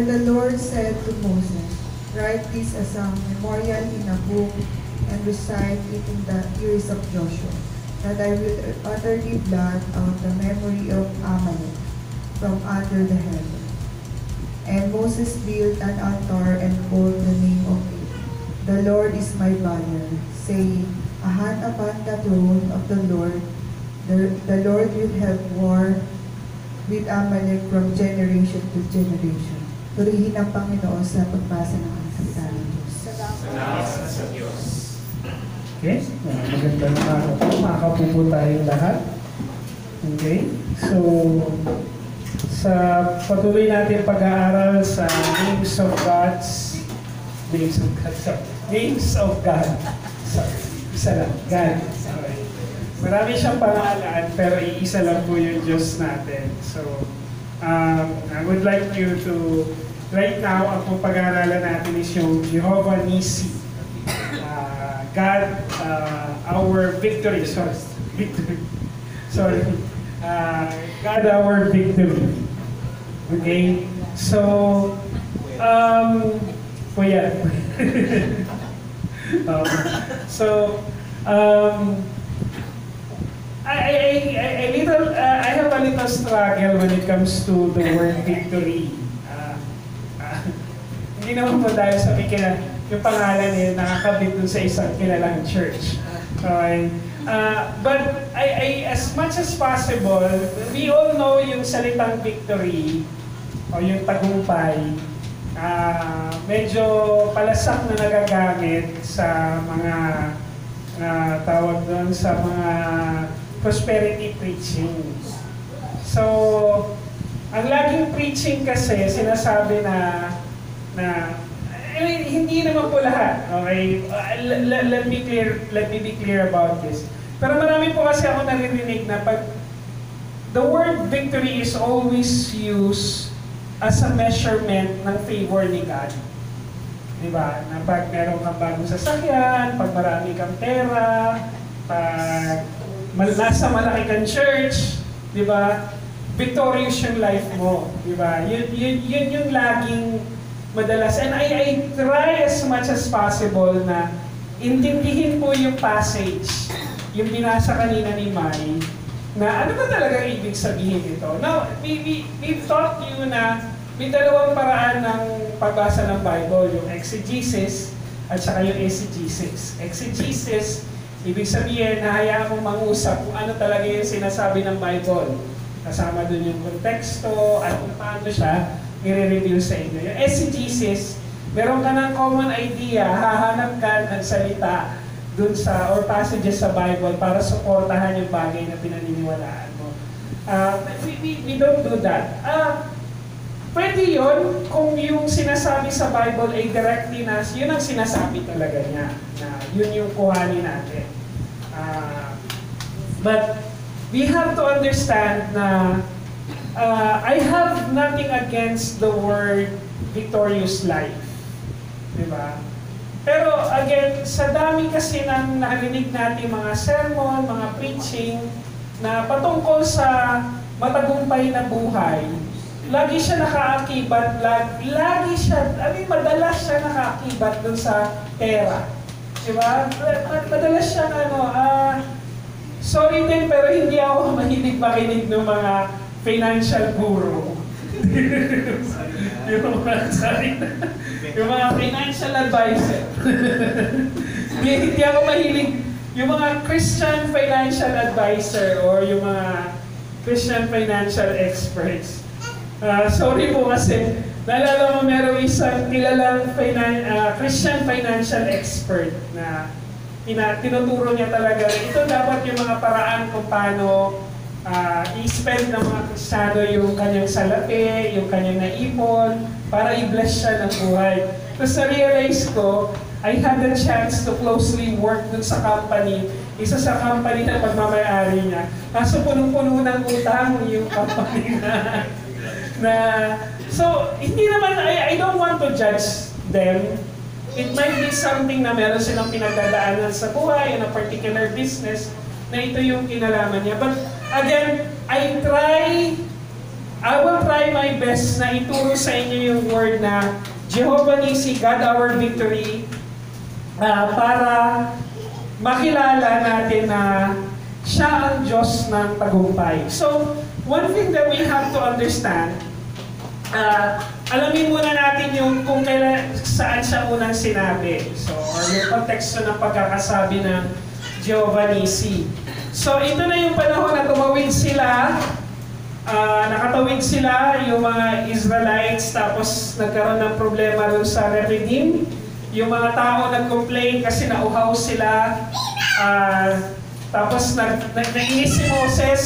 Then the Lord said to Moses, "Write this as a memorial in a book and recite it in the ears of Joshua, that I will utterly blot out the memory of Amalek from under the heaven." And Moses built an altar and called the name of it, "The Lord is my banner," saying, "A hand upon the throne of the Lord will have war with Amalek from generation to generation." Purihin ang Panginoon sa pagbasa ng ang salita ng Diyos. Salamat sa Diyos. Okay, magandang araw po. Makakapo po tayong lahat. Okay, so sa patuloy natin pag-aaral sa names of God. Sorry, isa lang, God. Sorry. Marami siyang pangalan, pero iisa lang po yung Diyos natin. So, I would like you to, right now, ang pong pag-aaralan natin is yung Jehovah Nissi. God, our victory. Sorry. God, our victory. Okay? So, yeah. I have a little struggle when it comes to the word victory. Hindi naman po dahil sabi yung pangalan niya nakakabit dun sa isang kilalang church. Okay. But as much as possible, we all know yung salitang victory o yung tagumpay, medyo palasak na nagagamit sa mga tawag doon sa mga prosperity preaching. So, ang laging preaching kasi sinasabi na hindi naman po lahat. Okay? Let me be clear about this. Pero marami po kasi ako naririnig na pag the word victory is always used as a measurement ng favor ni God. Diba? Na pag meron kang bagong sasakyan, pag marami kang pera, pag nasa malaki kang church, diba? Victorious yung life mo. Diba? Yun yung laging madalas. And I try as much as possible na intindihin po yung passage, yung binasa kanina ni Mai, na ano ba talaga ibig sabihin ito? Now, we've taught you na may dalawang paraan ng pagbasa ng Bible, yung exegesis at saka yung eisegesis. Exegesis, ibig sabihin na hayaan mong mangusap kung ano talaga yung sinasabi ng Bible. Kasama dun yung konteksto at kung paano siya i-reveal sa inyo. Yung eisegesis, meron ka ng common idea, hahanap ka ng salita dun sa, or passages sa Bible para suportahan yung bagay na pinaniniwalaan mo. We don't do that. Pwede yun kung yung sinasabi sa Bible ay directly na, yun ang sinasabi talaga niya, na yun yung kuhanin natin. But we have to understand na I have nothing against the word victorious life. Diba? Pero again, sa dami kasi ng narinig natin mga sermon, mga preaching, na patungkol sa matagumpay na buhay, lagi siya nakaakibat, madalas siya nakaakibat dun sa pera. Diba? Madalas siya sorry din, pero hindi ako mahilig makinig ng mga financial guru. yung mga financial advisor. Hindi ako mahilig. Yung mga Christian financial advisor or yung mga Christian financial experts. Sorry po kasi, naalala mo merong isang kilalang Christian financial expert na tinuturo niya talaga. Ito dapat yung mga paraan kung paano i-spend ng mga Kristiyano yung kanyang salapi, yung kanyang naipon, para i-bless siya ng buhay. Tapos na-realize ko, I had the chance to closely work dun sa company, isa sa company na pagmamayari niya. Kaso punong-puno ng utang yung company so, hindi naman, I don't want to judge them. It might be something na meron silang pinagdadaanan sa buhay, in a particular business, na ito yung kinalaman niya. But again, I I will try my best na ituro sa inyo yung word na Jehovah Nissi, God our victory, para makilala natin na siya ang Diyos ng tagumpay. So, one thing that we have to understand, alamin muna natin yung kung saan siya unang sinabi. So, or yung konteksto ng pagkakasabi ng Jehovah Nissi. So, ito na yung panahon na tumawid sila, nakatawid sila, yung mga Israelites, tapos nagkaroon ng problema rin sa Rephidim. Yung mga tao nag-complain kasi nauhaw sila. Tapos nainis si Moses,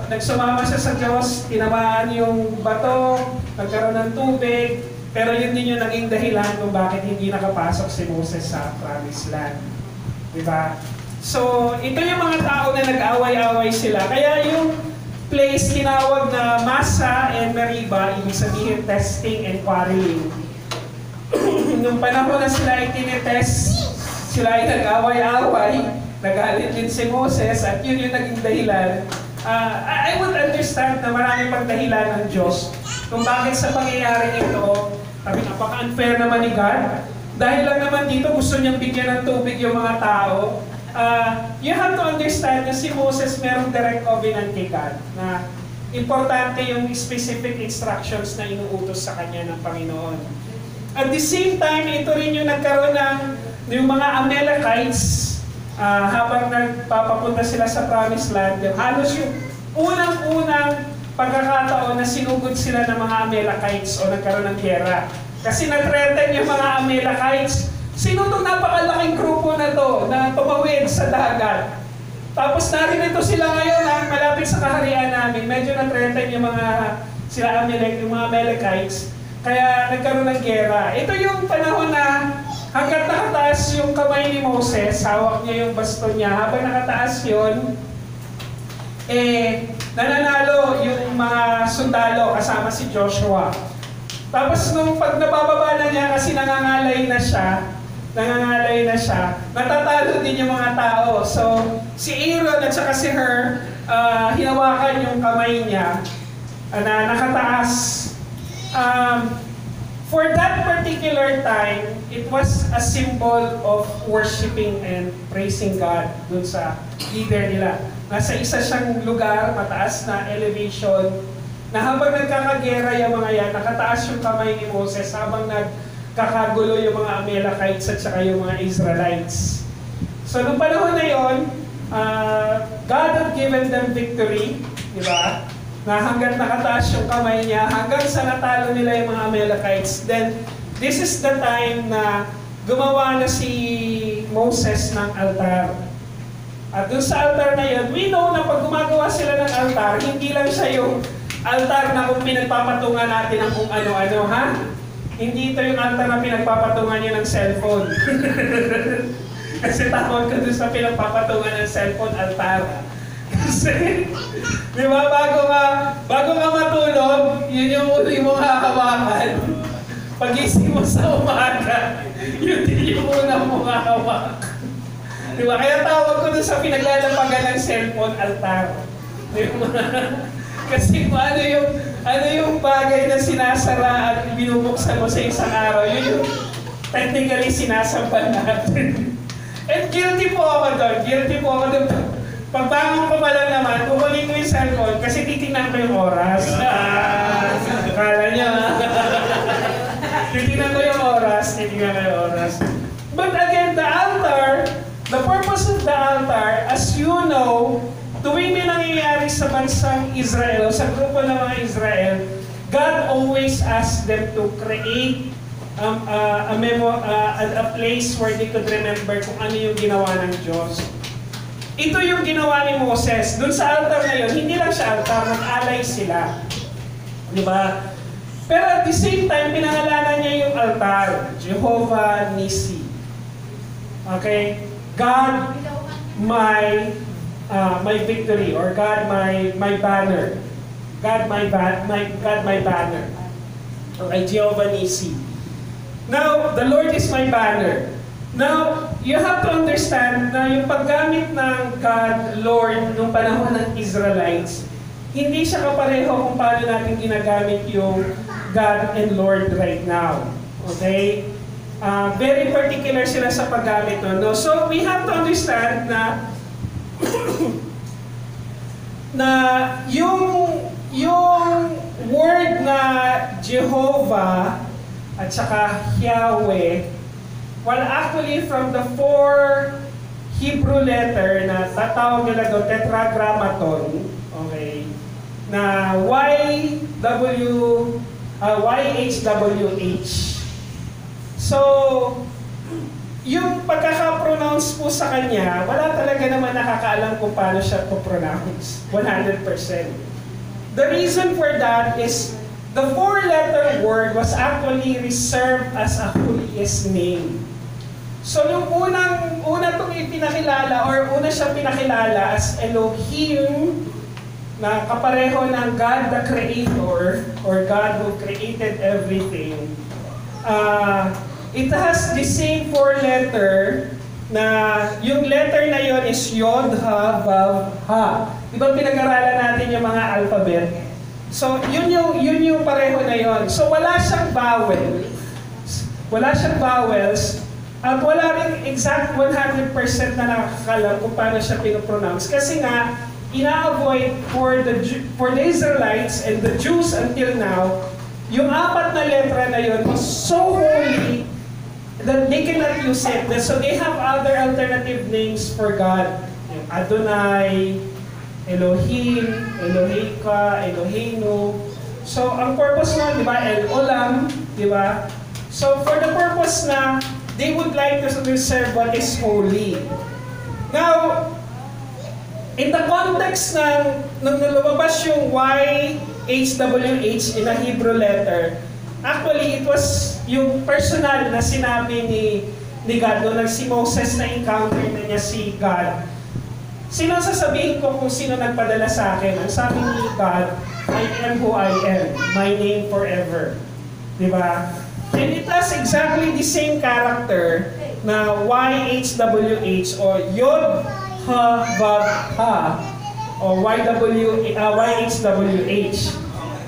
nagsumama siya sa Diyos, tinamaan yung bato, nagkaroon ng tubig, pero yun din yung naging dahilan kung bakit hindi nakapasok si Moses sa Promised Land. Diba? So, ito yung mga tao na nag-away-away sila. Kaya yung place tinawag na Massa and Meriba, ibig sabihin testing and quarreling. Nung panahon na sila ay tinetest, sila ay nag-away-away, nagalit din si Moses, at yun yung naging dahilan. I would understand na maraming pagdahilan ng Diyos kung bakit sa pangyayari ito, sabi napaka-unfair naman ni God. Dahil lang naman dito gusto niyang bigyan ng tubig yung mga tao. You have to understand na si Moses merong direct covenant kay God na importante yung specific instructions na inuutos sa kanya ng Panginoon. At the same time, ito rin yung nagkaroon ng yung mga Amalekites habang nagpapapunta sila sa Promised Land. Halos yung unang-unang pagkakataon na sinugod sila ng mga Amalekites o nagkaroon ng giyera. Kasi na-threaten yung mga Amalekites. Sino itong napakalaking grupo na to na tumawid sa dagat? Tapos narinito sila ngayon malapit sa kaharian namin. Medyo na-threaten yung mga yung mga Amalekites. Kaya nagkaroon ng giyera. Ito yung panahon na hanggat nakataas yung kamay ni Moses, hawak niya yung baston niya. Habang nakataas yun, nananalo yung mga sundalo kasama si Joshua. Tapos nung pag nabababa na niya kasi nangangalay na siya, natatalo din yung mga tao. So, si Aaron at saka si Hur, hinawakan yung kamay niya na nakataas. For that particular time, it was a symbol of worshiping and praising God dun sa leader nila. Nasa isa siyang lugar, mataas na elevation, na habang nagkakagera yung mga yan, nakataas yung kamay ni Moses habang nagkakagulo yung mga Amalekites at saka yung mga Israelites. So, nung panahon na yun, God had given them victory, di ba? Na hanggang nakataas yung kamay niya, hanggang sa natalo nila yung mga Amalekites. Then, this is the time na gumawa na si Moses ng altar. At dun sa altar na yun, we know na pag gumagawa sila ng altar, hindi lang siya yung altar na kung pinagpapatungan natin ng kung ano-ano, ha? Hindi ito yung altar na pinagpapatungan niya ng cellphone. Kasi tawag ko dun sa pinagpapatungan ng cellphone, altar. Kasi, di ba, bago ka matulog, yun yung uli mong hahawakan. Pag-isip mo sa umaga, yun din yung una mong hahawak. Di ba? Kaya tawag ko dun sa pinaglalapagan ng cellphone, altar. Di ba? Kasi kung ano yung bagay na sinasara at binubuksan mo sa isang araw, yun yung technically sinasamba natin. And guilty po ako doon. Pagbangon ko pa lang naman, kukunin ko yung cellphone kasi titignan ko yung oras. Akala niya. Titignan ko yung oras. But again, the altar, the purpose of the altar, as you know, tuwing may nangyayari sa bansang Israel, sa grupo ng mga Israel, God always asks them to create a place where they could remember kung ano yung ginawa ng Diyos. Ito yung ginawa ni Moses. Doon sa altar na yun, hindi lang siya altar, nag-alay sila. Di ba? Pero at the same time, pinangalanan niya yung altar, Jehovah Nissi. Okay? God, my victory, or God, my banner. God, my banner. Okay, Jehovah Nissi. Now, the Lord is my banner. Now, you have to understand na yung paggamit ng God, Lord, nung panahon ng Israelites, hindi siya kapareho kung paano natin ginagamit yung God and Lord right now. Okay? Very particular sila sa paggamit nun. No? So, we have to understand na na yung word na Jehovah at saka Yahweh, well, actually from the 4 Hebrew letter na tatawag nila doon, tetragrammaton, okay, na YHWH. So, yung pagkaka-pronounce po sa kanya, wala talaga naman nakakaalam kung paano siya po-pronounce, 100%. The reason for that is the 4-letter word was actually reserved as a holiest name. So yung una itong ipinakilala or una siyang pinakilala as Elohim na kapareho ng God the Creator or God who created everything. It has the same 4-letter na yung letter na yon is Yod, Ha, Vav, Ha. Di ba pinag-aralan natin yung mga alphabet? So yun yung pareho na yon. So wala siyang vowels. At wala rin exact 100% na nakakalam kung paano siya pinopronounce. Kasi nga, ina-avoid for the Israelites and the Jews until now, yung 4 na letra na yun was so holy that they cannot use it. So they have other alternative names for God. Yung Adonai, Elohim, Elohika, Elohino. So ang purpose na, di ba, El Olam, di ba? So for the purpose na they would like to reserve what is holy. Now, in the context ng nung lumabas yung YHWH in a Hebrew letter, actually, it was yung personal na sinabi ni God nung si Moses na encounter na niya si God. Sino sasabihin ko kung sino nagpadala sa akin? Ang sabi ni God, I am who I am, my name forever. Diba? And it has exactly the same character na YHWH or Yod, Ha, Vav, Ha o YHWH.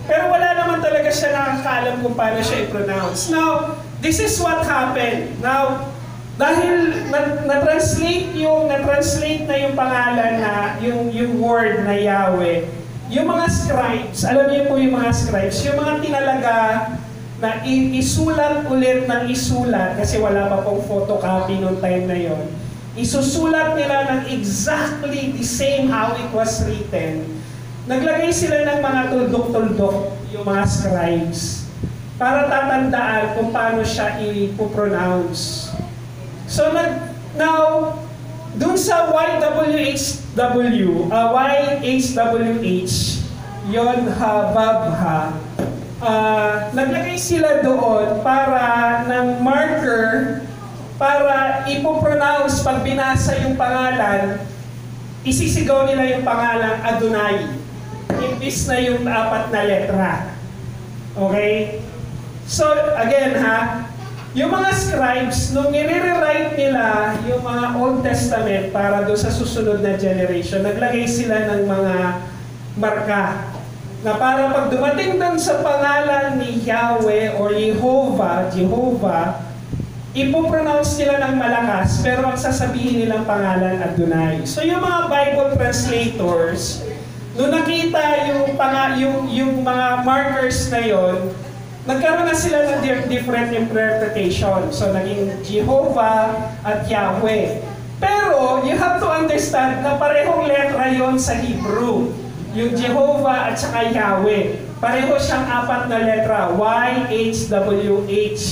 Pero wala naman talaga siya nakakaalam kung paano siya i-pronounce. Now, this is what happened. Now, dahil na-translate na yung pangalan na yung word na Yahweh, yung mga scribes, alam niyo po yung mga scribes, yung mga tinalaga na isulat ulit ng isulat kasi wala pa pong photocopy noong time na yon. Isusulat nila ng exactly the same how it was written. Naglagay sila ng mga tuldok-tuldok, yung mga scribes, para tatandaan kung paano siya i-pronounce. So now, dun sa YHWH, Yod, Ha, Vav, Ha, naglagay sila doon para ng marker para ipopronounce pag binasa yung pangalan, isisigaw nila yung pangalang Adonai. Imbis na yung 4 na letra. Okay? So, again yung mga scribes, nung nire-rewrite nila yung mga Old Testament para doon sa susunod na generation, naglagay sila ng mga marka na para pag dumating doon sa pangalan ni Yahweh or Jehovah, ipopronounce nila ng malakas, pero ang sasabihin nilang pangalan Adonai. So yung mga Bible translators, nung nakita yung mga markers na yon, nagkaroon na sila ng different interpretation. So naging Jehovah at Yahweh. Pero you have to understand na parehong letra yon sa Hebrew. Yung Jehovah at saka Yahweh. Pareho siyang 4 na letra, YHWH.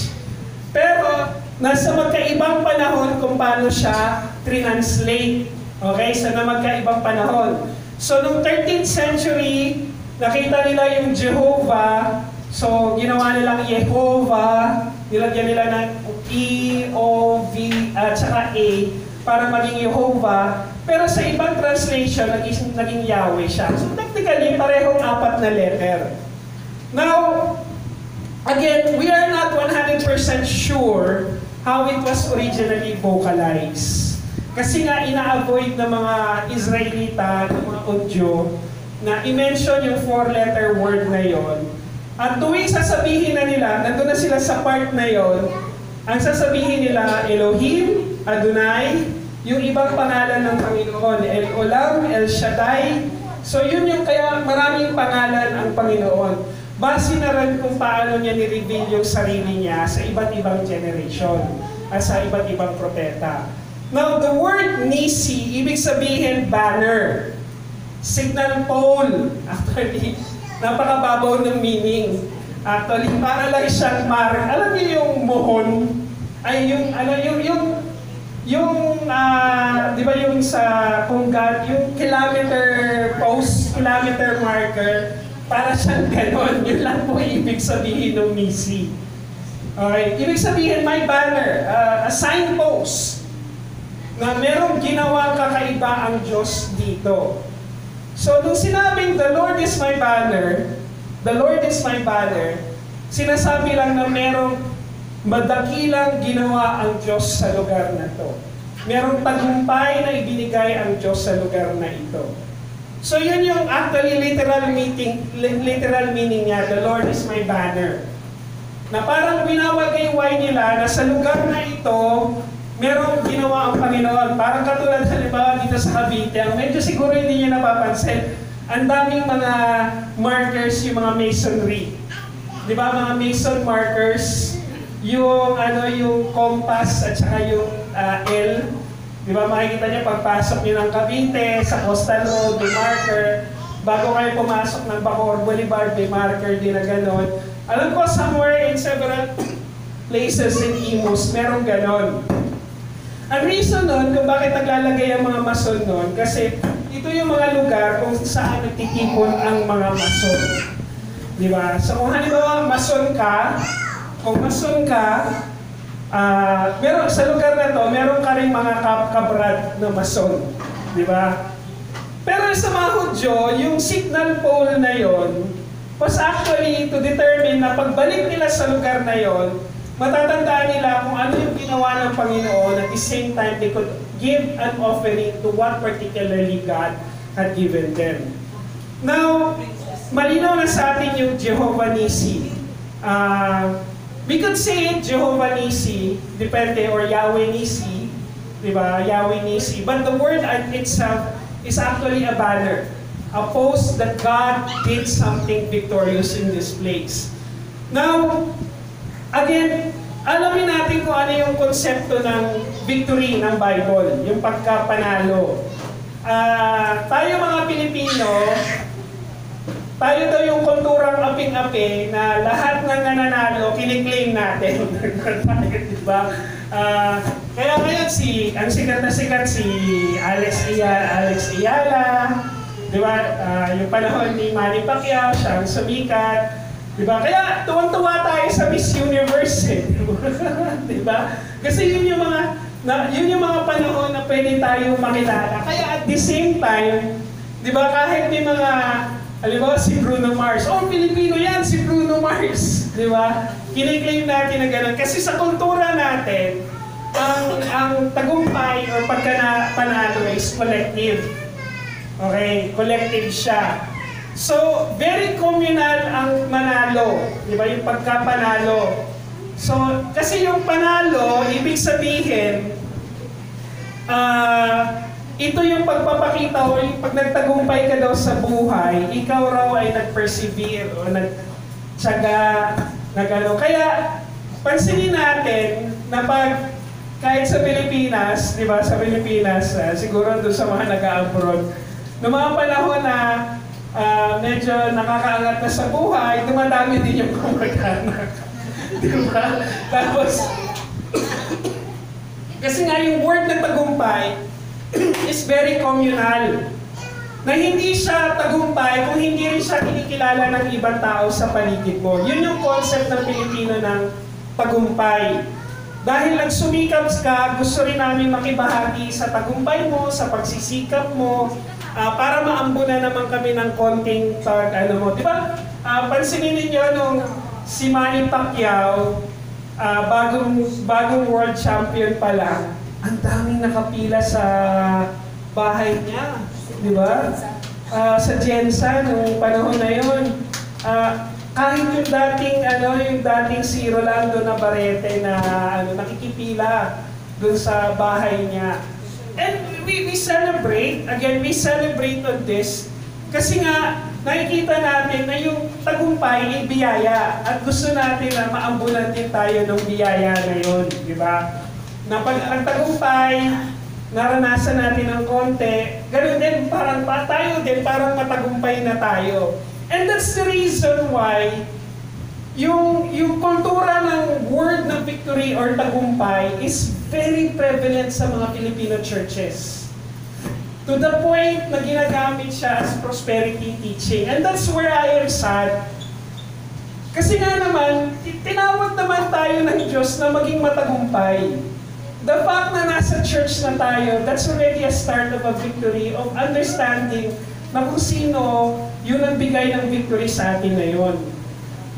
Pero nasa magkaibang panahon kung paano siya translate. Okay? So na magkaibang panahon. So nung 13th century, nakita nila yung Jehovah. So ginawa nilang Yehovah. Nilagyan nila ng E, O, V, at saka A para maging Jehovah. Pero sa ibang translation, naging Yahweh siya. So technically, parehong 4 na letter. Now, again, we are not 100% sure how it was originally vocalized. Kasi nga ina-avoid ng mga Israelita, ng mga Udyo, na i-mention yung 4-letter word na yon. At tuwing sasabihin na nila, nandun na sila sa part na yon, ang sasabihin nila, Elohim, Adonai, yung ibang pangalan ng Panginoon, El Olam, El Shaddai. So yun yung kaya maraming pangalan ang Panginoon. Base na rin kung paano niya ni-reveal yung sarili niya sa iba't ibang generation at sa iba't ibang propeta. Now, the word Nisi, ibig sabihin banner, signal pole. Actually, napakababaw ng meaning. Actually, para lang siyang alam niyo yung mohon, ay yung, di ba yung sa Pungat, yung kilometer post, kilometer marker, para siyang ganon. Yun lang po ibig sabihin ng Nisi. Okay, ibig sabihin may banner, a signpost, na merong ginawang kakaiba ang Diyos dito. So, nung sinabing, the Lord is my banner, the Lord is my banner, sinasabi lang na merong madakilang ginawa ang Diyos sa lugar na to. Merong tagumpay na ibinigay ang Diyos sa lugar na ito. So, yun yung actually literal meaning niya, the Lord is my banner. Na parang binawagayway nila na sa lugar na ito, merong ginawa ang Panginoon. Parang katulad halimbawa dito sa Cavite, ang medyo siguro hindi niyo napapansin, ang daming mga markers, yung mga masonry. Di ba mga mason markers, yung yung compass at saka yung L. Di ba makikita niyo pagpasok niyo ng Cavite, sa Coastal Road, may marker. Bago kayo pumasok ng Bacoor Boulevard, may marker din na gano'n. Alam ko, somewhere in several places in Imus, merong gano'n. Ang reason nun kung bakit naglalagay ang mga mason nun, kasi ito yung mga lugar kung saan nagtitipon ang mga mason. Di ba? So kung halimbawa mason ka, meron, sa lugar na to, meron ka rin mga kabrad na mason. Di ba? Pero sa mga Hudyo, yung signal pole na yon was actually to determine na pagbalik nila sa lugar na yon, matatandaan nila kung ano yung ginawa ng Panginoon, at the same time, they could give an offering to what particularly God had given them. Now, malinaw na sa atin yung Jehovah Nisi. We could say it, Jehovah Nisi, depende, or Yahweh Nisi, di ba? Yahweh Nisi. But the word itself is actually a banner, a post that God did something victorious in this place. Now, again, alamin natin kung ano yung konsepto ng victory ng Bible, yung pagkapanalo. Tayo mga Pilipino, tayo daw yung kulturang aping-api na lahat ng nananalo, kiniklaim natin. Diba? Kaya ngayon ang sikat na sikat si Alex Ayala, diba? Yung panahon ni Manny Pacquiao, siyang sumikat. Diba? Kaya tuwang-tuwa tayo sa Miss Universe, diba? Kasi yun yung mga panahon na pwede tayong makilala. Kaya at the same time, diba, kahit may mga, halimbawa si Bruno Mars, Pilipino yan, si Bruno Mars, diba? Kiniklaim natin na gano'n. Kasi sa kultura natin, ang tagumpay or pagkapanalo is collective. Okay? Collective siya. So, very communal ang manalo. Di ba? Yung pagkapanalo. So, kasi yung panalo, ibig sabihin, ito yung pagpapakita o yung pag nagtagumpay ka daw sa buhay, ikaw raw ay nag-persevere o nagtsaga, nagano. Kaya, pansinin natin na kahit sa Pilipinas, di ba, sa Pilipinas, siguro doon sa mga nag-abroad, noong mga panahon na medyo nakakaangat na sa buhay, dumadami din yung kamag-anak. Diba? Tapos, kasi nga yung word na tagumpay is very communal. Na hindi siya tagumpay kung hindi rin siya kinikilala ng ibang tao sa paligid mo. Yun yung concept ng Pilipino ng tagumpay. Dahil nagsumikap ka, gusto rin namin makibahagi sa tagumpay mo, sa pagsisikap mo, para maambunan naman kami ng konting di ba? Pansinin ninyo nung si Manny Pacquiao, bagong world champion pa lang, ang daming nakapila sa bahay niya, di ba? sa Jensa nung panahon na yun. Kahit yung dating si Rolando Navarrete na nakikipila dun sa bahay niya. And we celebrate, again, we celebrate on this kasi nga nakikita natin na yung tagumpay ay biyaya at gusto natin na maambulan din tayo ng biyaya na yun, di ba? Na pag ang tagumpay, naranasan natin ng konti, ganun din, parang parang matagumpay na tayo. And that's the reason why yung kultura ng word ng victory or tagumpay is very prevalent sa mga Filipino churches. To the point na ginagamit siya as prosperity teaching. And that's where I am sad. Kasi nga naman, tinawag naman tayo ng Diyos na maging matagumpay. The fact na nasa church na tayo, that's already a start of a victory, of understanding na kung sino yun ang bigay ng victory sa atin ngayon.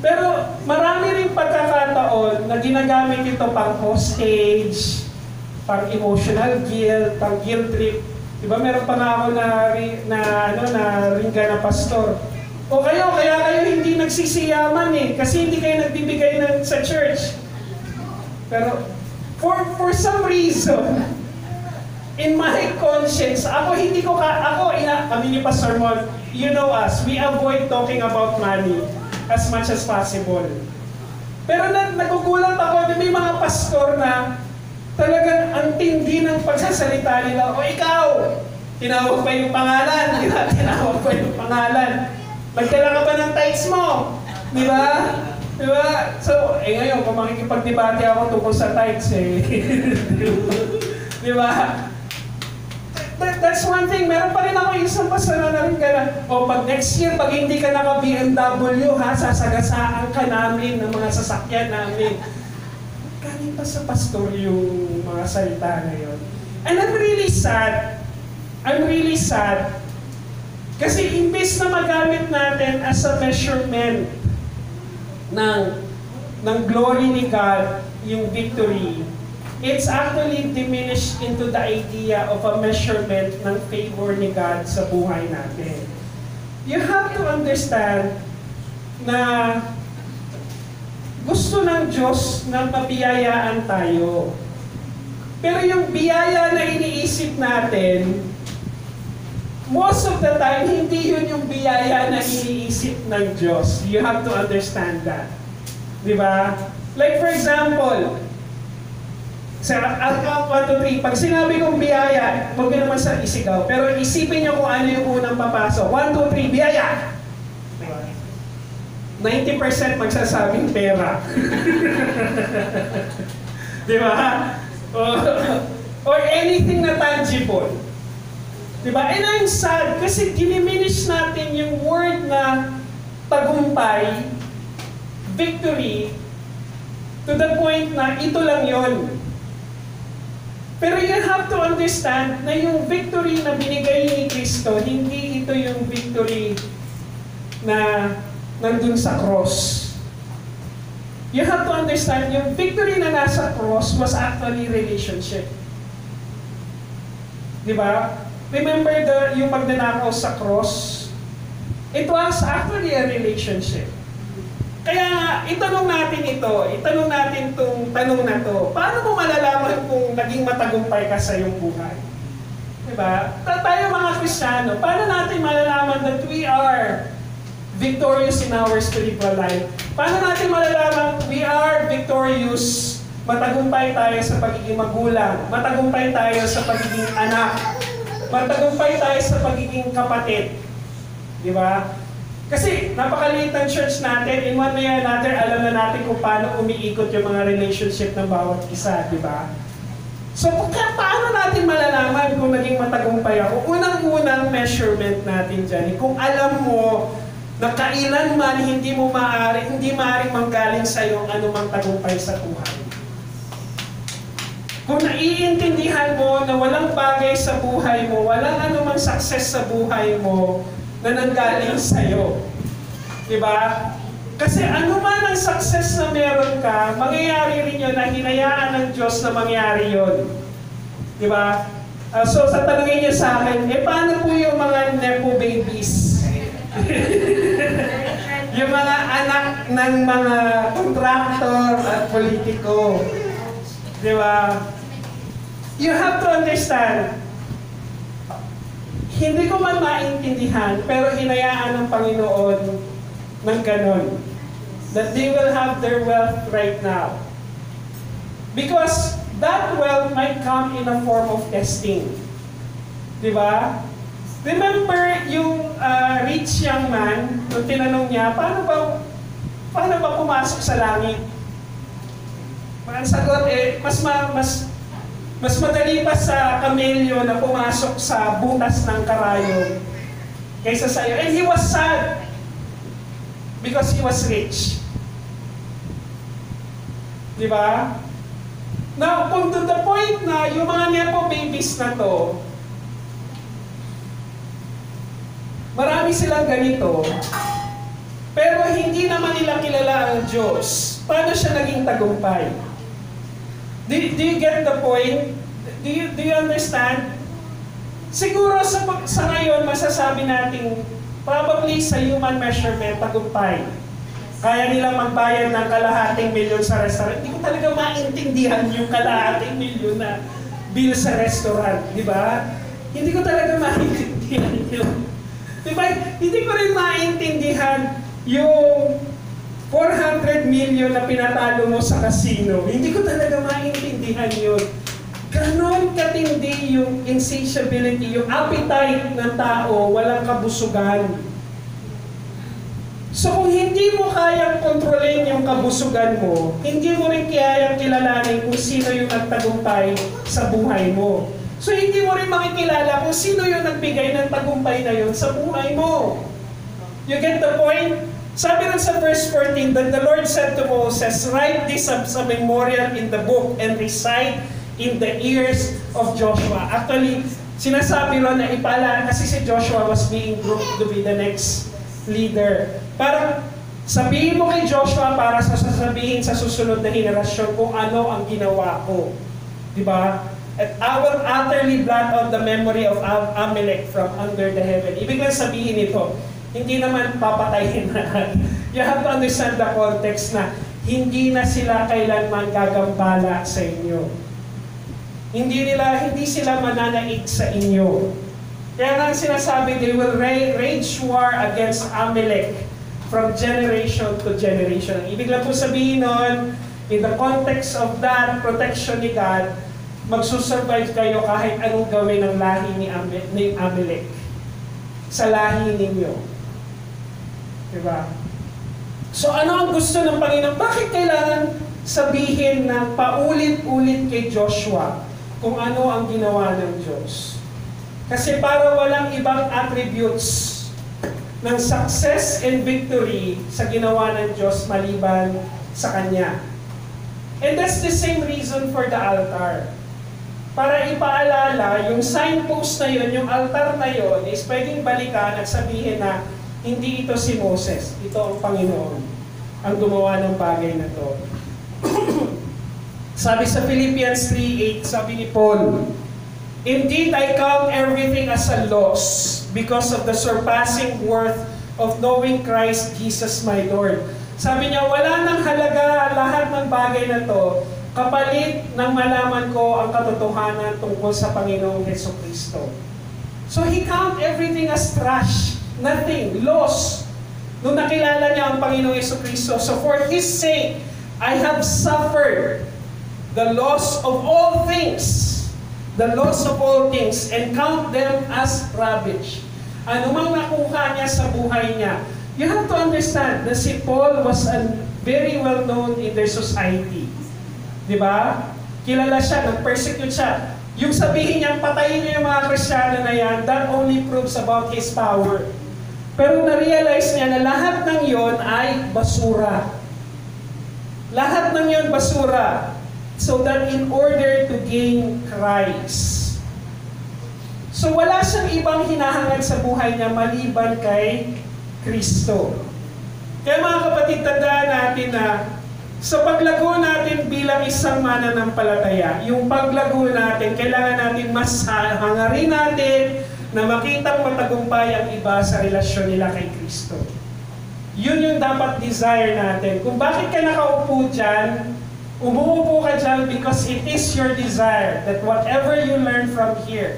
Pero marami rin pagkakataon na ginagamit ito pang hostage, pang emotional guilt, pang guilt trip. Diba meron pa nga ako na ringga na pastor. O kaya kayo hindi nagsisiyaman kasi hindi kayo nagbibigay sa church. Pero for some reason, in my conscience, kami ni Pastor Mon, you know us, we avoid talking about money as much as possible. Pero nagugulat ako na may mga pastor na talagang ang tindi ng pagsasalita nila. O ikaw, tinawag pa yung pangalan. Tinawag pa yung pangalan. Magdala ka ba ng tithes mo? Di ba? Di ba? So, ngayon, kung makikipagdebate ako tungkol sa tithes Di ba? That's one thing. Meron pa rin ako isang pastor na rin ka na, pag next year, pag hindi ka naka-BMW, sasagasaan ka namin ng mga sasakyan namin. Galing pa sa pastor yung mga salita na yun. And I'm really sad. Kasi imbes na magamit natin as a measurement ng glory ni God, yung victory, it's actually diminished into the idea of a measurement ng favor ni God sa buhay natin. You have to understand na gusto ng Diyos na mabiyayaan tayo. Pero yung biyaya na iniisip natin, most of the time, hindi yun yung biyaya na iniisip ng Diyos. You have to understand that. Di ba? Like for example, sa count 1, 2, 3, pag sinabi kong biyaya, huwag nyo naman sa isigaw, pero isipin nyo kung ano yung unang papasok. 1, 2, 3, biyaya! 90% magsasabing pera. Di ba? Or anything na tangible. Di ba? And I'm sad kasi diniminish natin yung word na tagumpay, victory, to the point na ito lang yon. Pero you have to understand na yung victory na binigay ni Kristo, hindi ito yung victory na nandun sa cross. You have to understand, yung victory na nasa cross was actually relationship. Di ba? Remember yung pagnanakaw sa cross? It was actually a relationship. Kaya nga, itanong natin itong tanong na to, paano mo malalaman kung naging matagumpay ka sa iyong buhay? Diba? Tayo mga Kristiyano, paano natin malalaman that we are victorious in our spiritual life? Paano natin malalaman we are victorious, matagumpay tayo sa pagiging magulang, matagumpay tayo sa pagiging anak, matagumpay tayo sa pagiging kapatid? Diba? Kasi napakaliit ng church natin, in one way or another, alam na natin kung paano umiikot yung mga relationship ng bawat isa, di ba? So, paano natin malalaman kung naging matagumpay ako? Unang-unang measurement natin dyan, kung alam mo na kailanman hindi maaaring manggaling sa iyo ang anumang tagumpay sa buhay. Kung naiintindihan mo na walang bagay sa buhay mo, walang anumang success sa buhay mo, na nanggaling sa'yo. Diba? Kasi ano man ang success na meron ka, mangyayari rin yun na hinayaan ng Diyos na mangyari yun. Diba? So sa tanongin niyo sa akin, paano po yung mga nepo babies? Yung mga anak ng mga kontraktor at politiko. Di ba? You have to understand, hindi ko man maintindihan, pero hinayaan ng Panginoon ng ganon. That they will have their wealth right now. Because that wealth might come in a form of testing. Di ba? Remember yung rich young man, nung tinanong niya, paano ba pumasok sa langit? Ang sagot mas madali pa sa kamelyo na pumasok sa butas ng karayom kaysa sa iyo. And he was sad because he was rich. Di ba? Now, kung to the point na yung mga nepo babies na to, marami silang ganito, pero hindi naman nila kilala ang Diyos. Paano siya naging tagumpay? Do you get the point? Do you understand? Siguro sa ngayon, masasabi natin, probably sa human measurement, tagumpay. Kaya nila magbayad ng kalahating milyon sa restaurant. Hindi ko talaga maintindihan yung kalahating milyon na bill sa restaurant, di ba? Hindi ko talaga maintindihan yun. Diba? Hindi ko rin maintindihan yung 400 million na pinatalo mo sa casino. Hindi ko talaga maintindihan yun. Ganon katindi yung insatiability, yung appetite ng tao, walang kabusugan. So kung hindi mo kayang kontrolin yung kabusugan mo, hindi mo rin kayang kilalanin kung sino yung nagtagumpay sa buhay mo. So hindi mo rin makikilala kung sino yung nagbigay ng tagumpay na yun sa buhay mo. You get the point? Sabi rin sa verse 14, that the Lord said to Moses, write this as a memorial in the book and recite in the ears of Joshua. Actually, sinasabi ron na ipaalala kasi si Joshua was being grouped to be the next leader. Parang sabihin mo kay Joshua para sasabihin sa susunod na henerasyon kung ano ang ginawa ko. Diba? At I will utterly blot out the memory of Amalek from under the heaven. Ibig lang sabihin ito, hindi naman papatayin na. You have to understand the context na hindi na sila kailanman gagambala sa inyo. Hindi sila mananaig sa inyo. Kaya nga sinasabi, they will wage war against Amalek from generation to generation. Ang ibig lang po sabihin nun, in the context of that protection ni God, magsusurvive kayo kahit anong gawin ng lahi ni Amalek sa lahi ninyo. Diba? So ano ang gusto ng Panginoon? Bakit kailangan sabihin ng paulit-ulit kay Joshua kung ano ang ginawa ng Diyos? Kasi para walang ibang attributes ng success and victory sa ginawa ng Diyos maliban sa Kanya. And that's the same reason for the altar. Para ipaalala, yung signpost na yun, yung altar na yun, is pwedeng balikan at sabihin na hindi ito si Moses, ito ang Panginoon ang gumawa ng bagay na to. Sabi sa Philippians 3:8, sabi ni Paul, indeed, I count everything as a loss because of the surpassing worth of knowing Christ Jesus my Lord. Sabi niya, wala nang halaga lahat ng bagay na to kapalit nang malaman ko ang katotohanan tungkol sa Panginoong Jesucristo. So he count everything as trash, nothing, loss. Nung nakilala niya ang Panginoong Jesucristo, so for His sake, I have suffered the loss of all things, and count them as rubbish. Ano mang nakuha niya sa buhay niya, you have to understand na si Paul was very well known in their society. Di ba? Kilala siya, nag-persecute siya. Yung sabihin niya, patayin niya yung mga Kristiyano na yan, that only proves about his power. Pero na-realize niya na lahat ng yon ay basura. Lahat ng yon basura. So that in order to gain Christ. So wala siyang ibang hinahangad sa buhay niya maliban kay Kristo. Kaya mga kapatid, tandaan natin na sa paglago natin bilang bilang isang mananampalataya, yung paglago natin, kailangan natin mas hangarin natin na makitang matagumpay ang iba sa relasyon nila kay Kristo. Yun yung dapat desire natin. Kung bakit ka nakaupo dyan, umuupo ka dyan because it is your desire that whatever you learn from here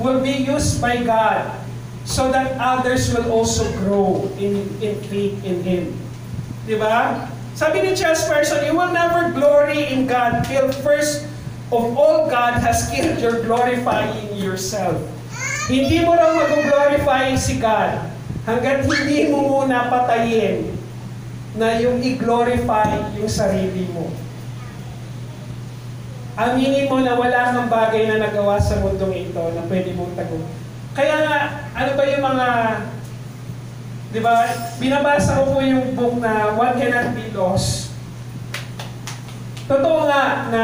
will be used by God so that others will also grow in faith in Him. Diba? Sabi ni Charles Spurgeon, you will never glory in God till first of all God has killed your glorifying yourself. Hindi mo raw mag-glorify si God hanggat hindi mo muna patayin na yung i-glorify yung sarili mo. Aminin mo na wala kang bagay na nagawa sa mundong ito na pwede mong tagumpay. Kaya nga, ano ba yung mga, di ba, binabasa ko po yung book na What Cannot Be Lost. Totoo nga na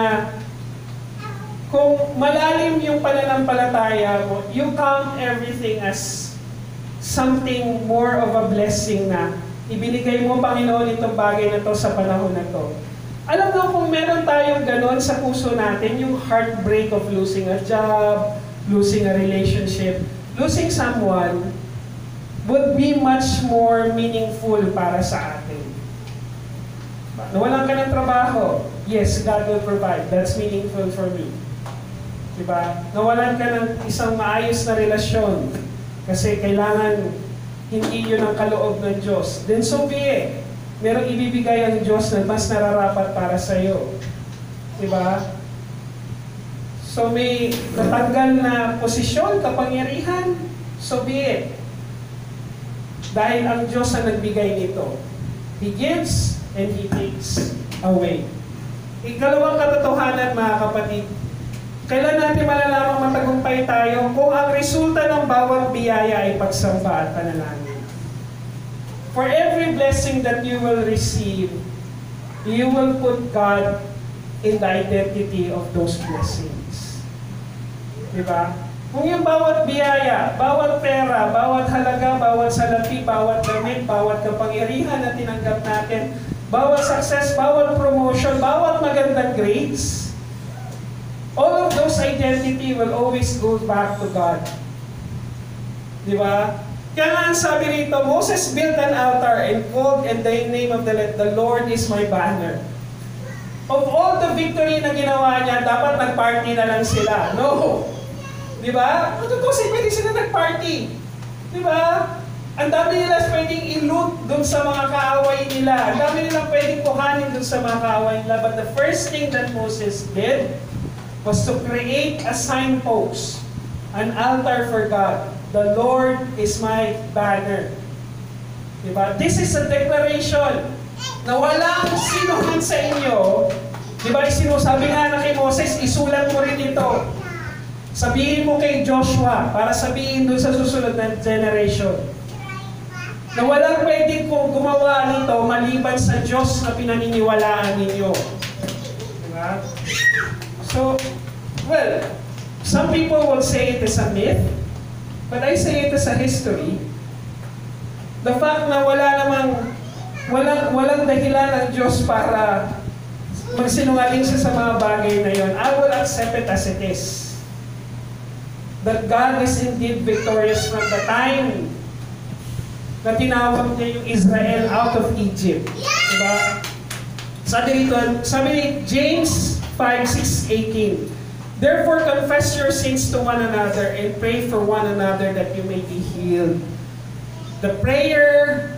kung malalim yung pananampalataya mo, you count everything as something more of a blessing na ibinigay mo, Panginoon, itong bagay na to sa panahon na to. Alam mo, kung meron tayong ganon sa puso natin, yung heartbreak of losing a job, losing a relationship, losing someone, would be much more meaningful para sa atin. Nawalan ka ng trabaho, yes, God will provide. That's meaningful for me. Diba? Nawalan ka ng isang maayos na relasyon kasi kailangan hindi yun ang kaloob ng Diyos. Then so be it. Merong ibibigay ang Diyos na mas nararapat para sa iyo. Diba? So may natanggal na posisyon, kapangyarihan, so be it. Dahil ang Diyos ang nagbigay nito. He gives and He takes away. Ikalawang katotohanan, mga kapatid, kailan natin malalamang matagumpay tayo kung ang resulta ng bawat biyaya ay pagsamba at panalangin. For every blessing that you will receive, you will put God in the identity of those blessings. Diba? Kung yung bawat biyaya, bawat pera, bawat halaga, bawat salapi, bawat damit, bawat kapangyarihan na tinanggap natin, bawat success, bawat promotion, bawat magandang grades, all of those identity will always go back to God. Diba? Kaya nga ang sabi rito, Moses built an altar and called in the name of the Lord is my banner. Of all the victory na ginawa niya, dapat nag-party na lang sila. No! Diba? Matutusin, pwede sila nag-party. Diba? Ang dami nila pwedeng i-loot dun sa mga kaaway nila. Ang dami nila pwedeng kuhanin dun sa mga kaaway nila. But the first thing that Moses did was to create a signpost, an altar for God. The Lord is my banner. Diba? This is a declaration na walang sinuhan sa inyo. Diba? Sabi nga na kay Moses, isulat mo rin ito. Sabihin mo kay Joshua para sabihin dun sa susunod na generation na walang pwedeng kung gumawa nito maliban sa Diyos na pinaniniwalaan ninyo. Diba? So, well, some people will say it is a myth, but I say it is a history. The fact na walang dahilan ng Diyos para magsinungaling siya sa mga bagay na yon, I will accept it as it is. That God is indeed victorious from the time na tinawag niya yung Israel out of Egypt. Diba? Sabi ni James 5:6-18, therefore confess your sins to one another and pray for one another that you may be healed. The prayer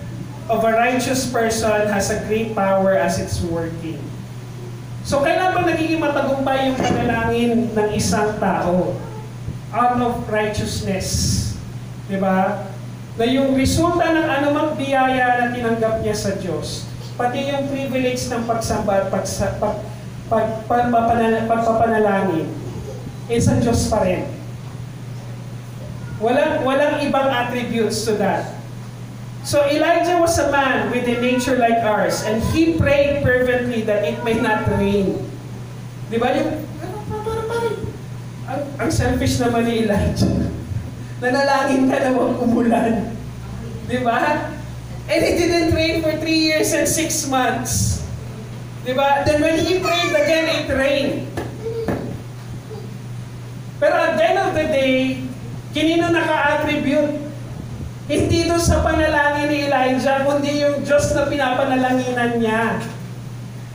of a righteous person has a great power as it's working. So kailan ba nagiging matagumpay yung panalangin ng isang tao? Out of righteousness. Diba? Na yung resulta ng anumang biyaya na tinanggap niya sa Diyos, pati yung privilege ng pagsamba at pagpapanalangin, sa Diyos pa rin. Walang ibang attributes to that. So Elijah was a man with a nature like ours, and he prayed fervently that it may not rain. Diba? Ang selfish naman ni Elijah. Nanalangin ka na wag umulan. Diba? And it didn't rain for 3 years and 6 months. Diba? Then when he prayed again na naka-attribute. Hindi doon sa panalangin ni Elijah, kundi yung Diyos na pinapanalanginan niya.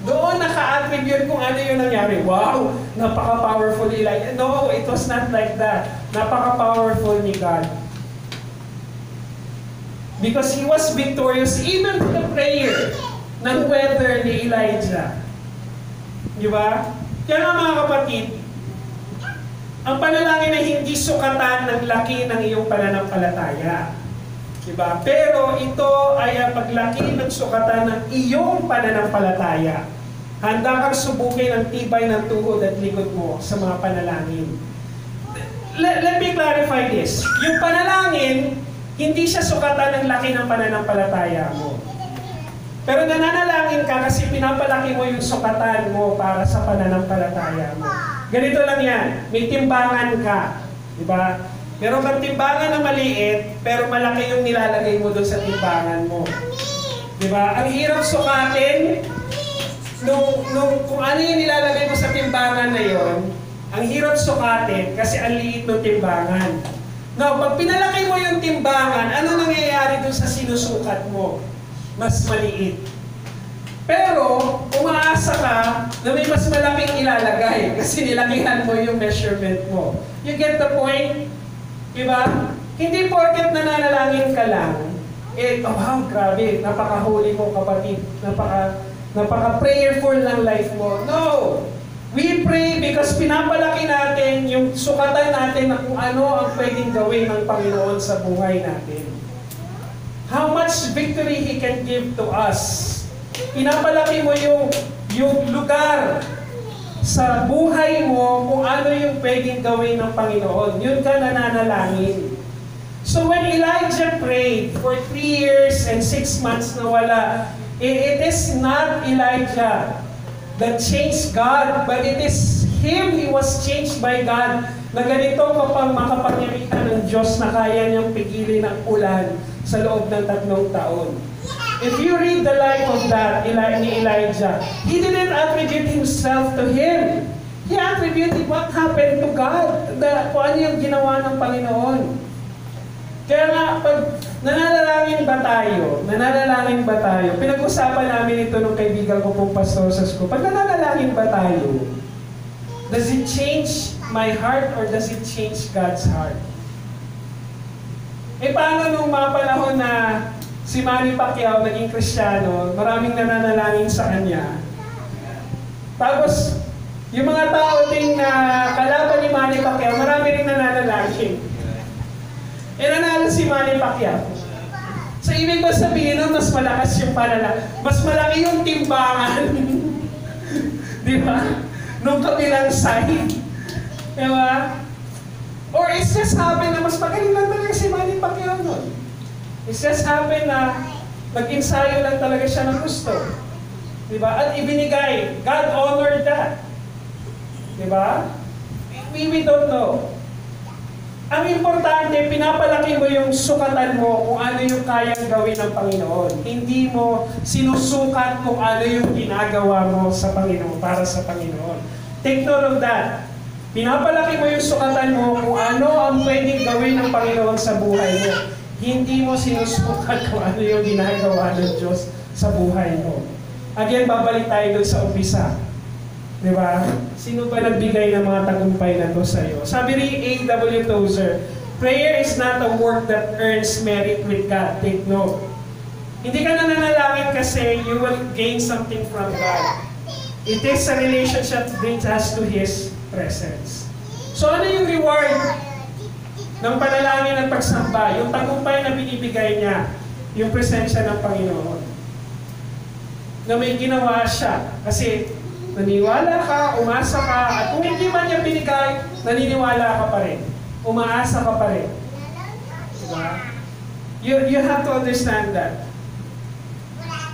Doon naka-attribute kung ano yung nangyari. Wow, napaka-powerful ni Elijah. No, it was not like that. Napaka-powerful ni God. Because he was victorious even to the prayer ng weather ni Elijah. Di ba? Kaya nga mga kapatid, ang panalangin ay hindi sukatan ng laki ng iyong pananampalataya. Diba? Pero ito ay ang paglaki ng sukatan ng iyong pananampalataya. Handa kang subukin ang tibay ng tuhod at likod mo sa mga panalangin. Let me clarify this. Yung panalangin, hindi siya sukatan ng laki ng pananampalataya mo. Pero nananalangin ka kasi pinapalaki mo yung sukatan mo para sa pananampalataya mo. Ganito lang yan, may timbangan ka. Diba? Meron kang timbangan na maliit, pero malaki yung nilalagay mo doon sa timbangan mo. Diba? Ang hirap sukatin, kung ano yung nilalagay mo sa timbangan na yon, ang hirap sukatin kasi ang liit ng timbangan. No, pag pinalaki mo yung timbangan, ano nangyayari doon sa sinusukat mo? Mas maliit. Pero, umaasa ka na may mas malaking ilalagay kasi nilakihan mo yung measurement mo. You get the point? Diba? Hindi porket nananalangin ka lang, wow, grabe, napaka-holy mo kapatid, napaka-prayerful ng life mo. No! We pray because pinapalaki natin yung sukatan natin na kung ano ang pwedeng gawin ng Panginoon sa buhay natin. How much victory He can give to us. Pinapalaki mo yung lugar sa buhay mo kung ano yung pwedeng gawin ng Panginoon. Yun ka nananalangin. So when Elijah prayed for 3 years and 6 months na wala, it is not Elijah that changed God, but it is him, he was changed by God, na ganito kapag makapangyarihan ng Diyos na kaya niyang pigilin ang ulan sa loob ng 3 taon. If you read the life of that, ni Elijah, he didn't attribute himself to him. He attributed what happened to God, kung ano yung ginawa ng Panginoon. Kaya nga, pag nananalangin ba tayo, pinag-usapan namin ito ng kaibigan ko pong pastor sa school, pag nananalangin ba tayo, does it change my heart or does it change God's heart? Paano nung mga panahon na si Manny Pacquiao naging Kristiyano, maraming nananalangin sa kanya. Tapos, yung mga tao din na kalaban ni Manny Pacquiao, marami rin nananalangin. Nanalo si Manny Pacquiao. So, ibig ba sabihin nun, mas malakas yung mas malaki yung timbangan. Di ba? Nung kabilang side. Di ba? Or it's just happen na mas magaling lang talaga si Manny Pacquiao nun. It's just happen na nag-ensayo lang talaga siya ng gusto. Diba? At ibinigay. God honored that. Diba? We don't know. Ang importante, pinapalaki mo yung sukatan mo kung ano yung kayang gawin ng Panginoon. Hindi mo sinusukat kung ano yung ginagawa mo sa Panginoon, para sa Panginoon. Take note of that. Pinapalaki mo yung sukatan mo kung ano ang pwedeng gawin ng Panginoon sa buhay mo. Hindi mo sinusukat kung ano yung ginagawa ng Diyos sa buhay mo. Again, babalik tayo doon sa umpisa. Diba? Sino ba nagbigay ng mga tagumpay na to sa iyo? Sabi ni A.W. Tozer, prayer is not a work that earns merit with God. Take note. Hindi ka nananalangin kasi you will gain something from God. It is a relationship that brings us to His presence. So ano yung reward ng panalangin at pagsamba? Yung tagumpay na binibigay niya, yung presensya ng Panginoon. Na may ginawa siya. Kasi naniwala ka, umasa ka, at kung hindi man niya binigay, naniniwala ka pa rin. Umaasa ka pa rin. Diba? You have to understand that.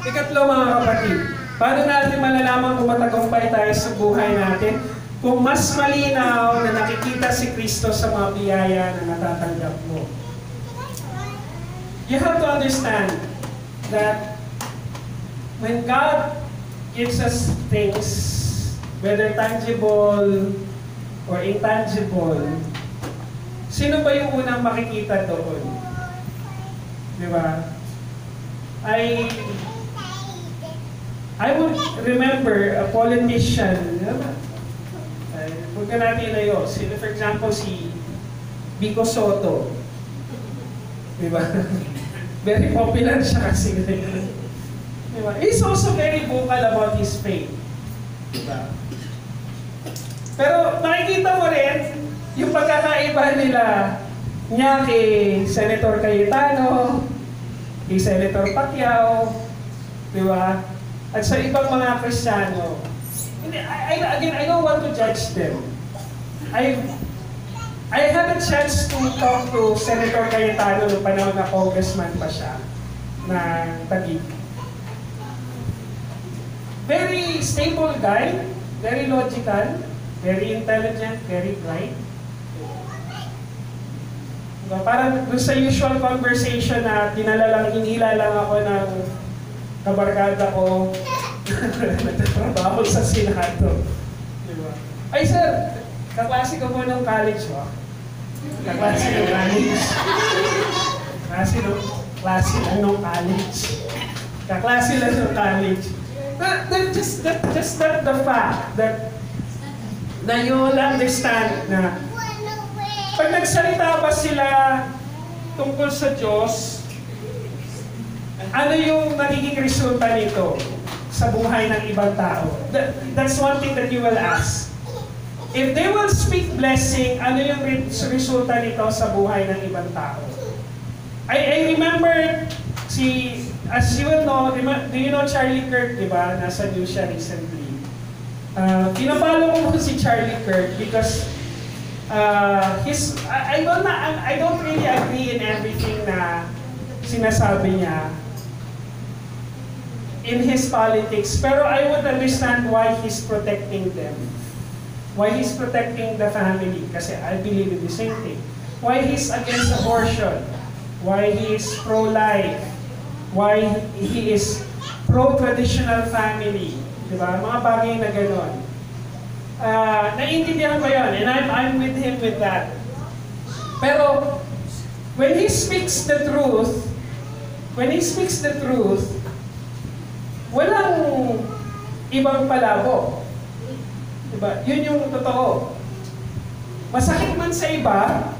Ikatlo mga kapatid, paano natin malalaman kung matagumpay tayo sa buhay natin? Kung mas malinaw na nakikita si Kristo sa mga biyaya na natatanggap mo. You have to understand that when God gives us things, whether tangible or intangible, Sino ba yung unang makikita doon? Di ba? I would remember a politician, huwag na natin ilayo. For example, si Vico Soto. Diba? Very popular siya kasi. Diba? He's also very vocal about his faith. Diba? Pero nakikita mo rin, yung pagkakaiba niya kay Senator Cayetano, kay Senator Pacquiao, diba? At sa ibang mga Kristiyano. Again, I don't want to judge them. I had a chance to talk to Senator Cayetano noong panahon na congressman pa siya na Taguig. Very stable guy, very logical, very intelligent, very bright. Diba? Parang doon sa usual conversation na hinila lang ako ng kabarkada ko nagtatrabaho sa Senado. Diba? Ay sir, kaklase ko po nung college mo. Kaklase nung college. Kaklase lang nung college. Kaklase lang nung college. Just that the fact that na you'll understand na pag nagsalita ba sila tungkol sa Diyos, ano yung nagiging resulta nito sa buhay ng ibang tao? That's one thing that you will ask. If they will speak blessing, ano yung resulta nito sa buhay ng ibang tao? I remember as you will know, do you know Charlie Kirk, di ba? Nasa news siya recently. Pinapalo ko si Charlie Kirk because I don't really agree in everything na sinasabi niya in his politics, pero I would understand why he's protecting them. Why he's protecting the family, kasi I believe in the same thing. Why he's against abortion. Why he is pro-life. Why he is pro-traditional family. Diba? Mga bagay na gano'n. Naiintindihan ko yun, and I'm with him with that. Pero, when he speaks the truth, walang ibang palabo. Diba? Yun yung totoo. Masakit man sa iba,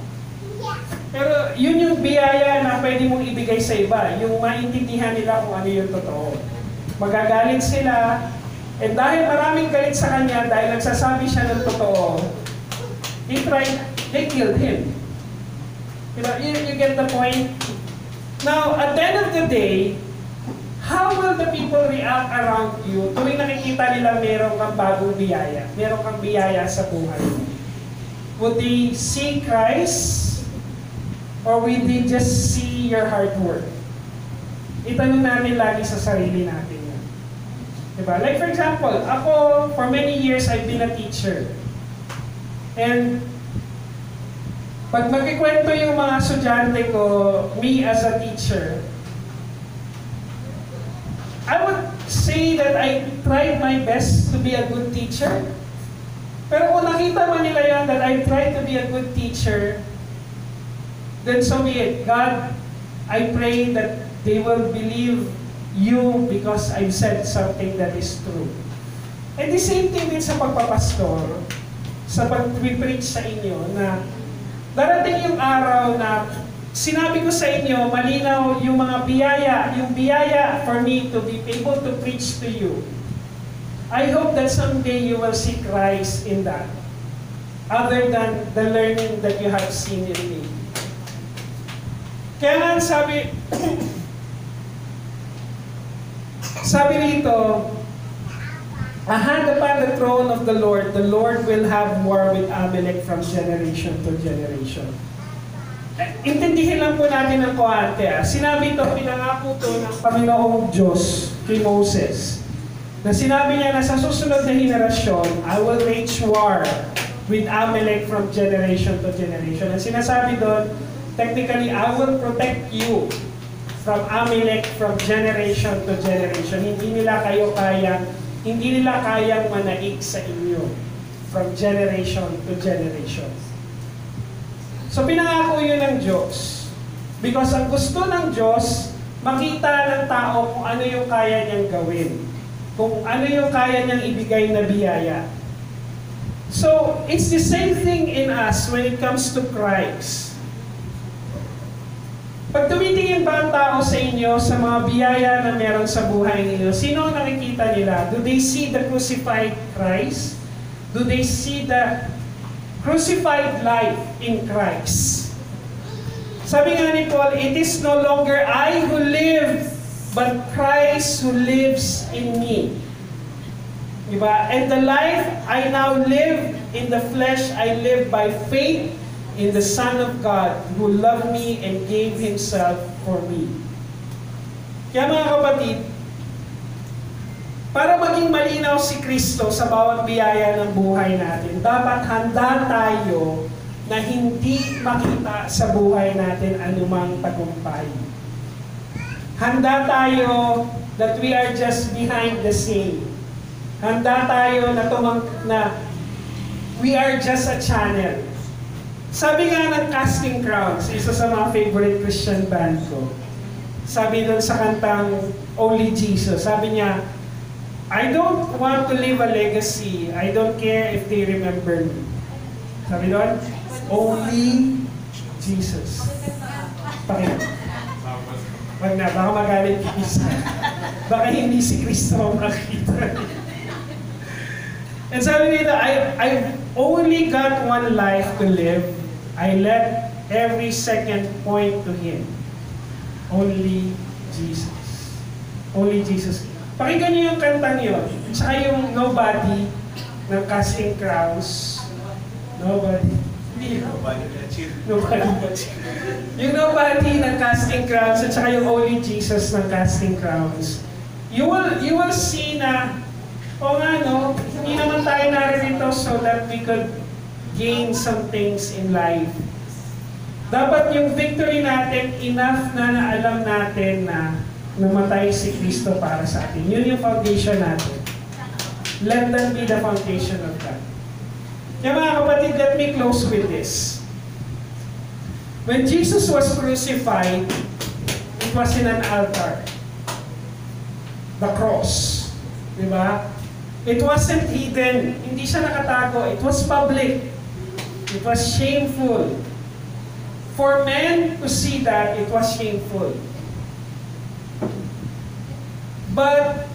pero yun yung biyaya na pwede mong ibigay sa iba. Yung maintindihan nila kung ano yung totoo. Magagalit sila, and dahil maraming galit sa kanya, dahil nagsasabi siya ng totoo, they killed him. Diba? You get the point? Now, at the end of the day, how will the people react around you tuwing nakikita nila meron kang bagong biyaya, meron kang biyaya sa buhay mo? Would they see Christ? Or will they just see your hard work? Itanong natin lagi sa sarili natin yan. Diba? Like for example, ako, for many years, I've been a teacher. And pag magkikwento yung mga estudyante ko, me as a teacher, I would say that I tried my best to be a good teacher. Pero kung nakita man nila yan that I tried to be a good teacher, then so be it. God, I pray that they will believe you because I've said something that is true. And the same thing din sa pagpapastor, sa pag-preach sa inyo, na darating yung araw na sinabi ko sa inyo, malinaw yung mga biyaya, yung biyaya for me to be able to preach to you. I hope that someday you will see Christ in that, other than the learning that you have seen in me. Kaya nga sabi rito, a hand upon the throne of the Lord will have war with Amalek from generation to generation. Intindihin lang po natin ng kuwante. Sinabi ito, pinangako ito ng Panginoong Diyos kay Moses. Na sinabi niya na sa susunod na henerasyon, I will wage war with Amalek from generation to generation. Ang sinasabi doon, technically, I will protect you from Amalek from generation to generation. Hindi nila kayang manaig sa inyo from generation to generation. So pinangako yun ng Diyos. Because ang gusto ng Diyos, makita ng tao kung ano yung kaya niyang gawin. Kung ano yung kaya niyang ibigay na biyaya. So, it's the same thing in us when it comes to Christ. Pag tumitingin ba ang tao sa inyo sa mga biyaya na meron sa buhay ninyo, sino ang nakikita nila? Do they see the crucified Christ? Do they see the crucified life in Christ? Sabi nga ni Paul, it is no longer I who live, but Christ who lives in me. Diba? And the life I now live in the flesh, I live by faith in the Son of God who loved me and gave Himself for me. Kaya mga kapatid, para maging malinaw si Kristo sa bawat biyaya ng buhay natin, dapat handa tayo na hindi makita sa buhay natin anumang tagumpay. Handa tayo that we are just behind the scene. Handa tayo na we are just a channel. Sabi nga ng Casting Crowns, isa sa mga favorite Christian band ko, sabi doon sa kantang Only Jesus, sabi niya, I don't want to leave a legacy. I don't care if they remember me. Sabi doon, only Jesus. Pakita. Wag na, baka magalit yung isa. Baka hindi si Kristo ang makita. And sabi nito, I've only got one life to live. I let every second point to Him. Only Jesus. Only Jesus. Pakinggan niyo yung kantang yun. At saka yung Nobody ng Casting Crowns. Nobody. Nobody but you. Yung Nobody ng Casting Crowns at saka yung Only Jesus ng Casting Crowns. You will see na, o nga no, hindi naman tayo naririto so that we could gain some things in life. Dapat yung victory natin, enough na naalam natin na namatay si Kristo para sa atin. Yun yung foundation natin. Let that be the foundation of God. Kaya mga kapatid, let me close with this. When Jesus was crucified, it was in an altar. The cross. Diba? It wasn't hidden. Hindi siya nakatago. It was public. It was shameful. For men to see that, it was shameful. But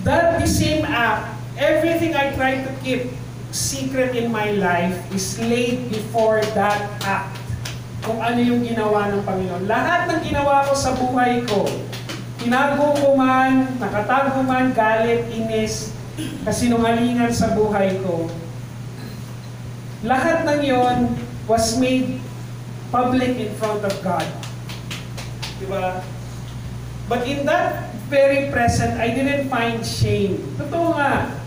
that the same act, everything I try to keep secret in my life is laid before that act. Kung ano yung ginawa ng Panginoon. Lahat ng ginawa ko sa buhay ko, tinago ko man, nakatago man, galit, inis, kasinungalingan sa buhay ko, lahat ng yon was made public in front of God. Diba? But in that very present, I didn't find shame. Totoo nga.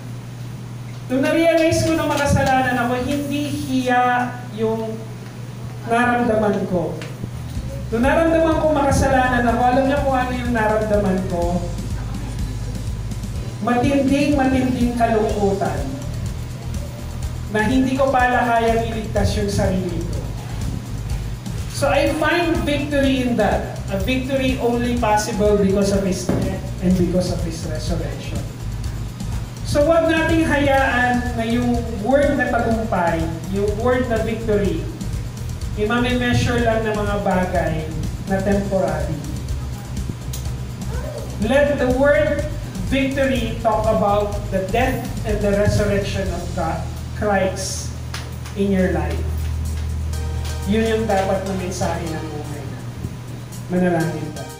Nung na-realize ko na makasalanan ako, hindi hiya yung naramdaman ko. Nung naramdaman ko makasalanan ako, alam niyo kung ano yung naramdaman ko? Matinding kalungkutan na hindi ko pala kayang iligtas yung sarili ko. So I find victory in that. A victory only possible because of His death and because of His resurrection. So wag nating hayaan na yung word na tagumpay, yung word na victory, i-measure lang ng mga bagay na temporary. Let the word victory talk about the death and the resurrection of God, Christ in your life. Yun yung dapat na mensahe ng buhay. Manalangin tayo.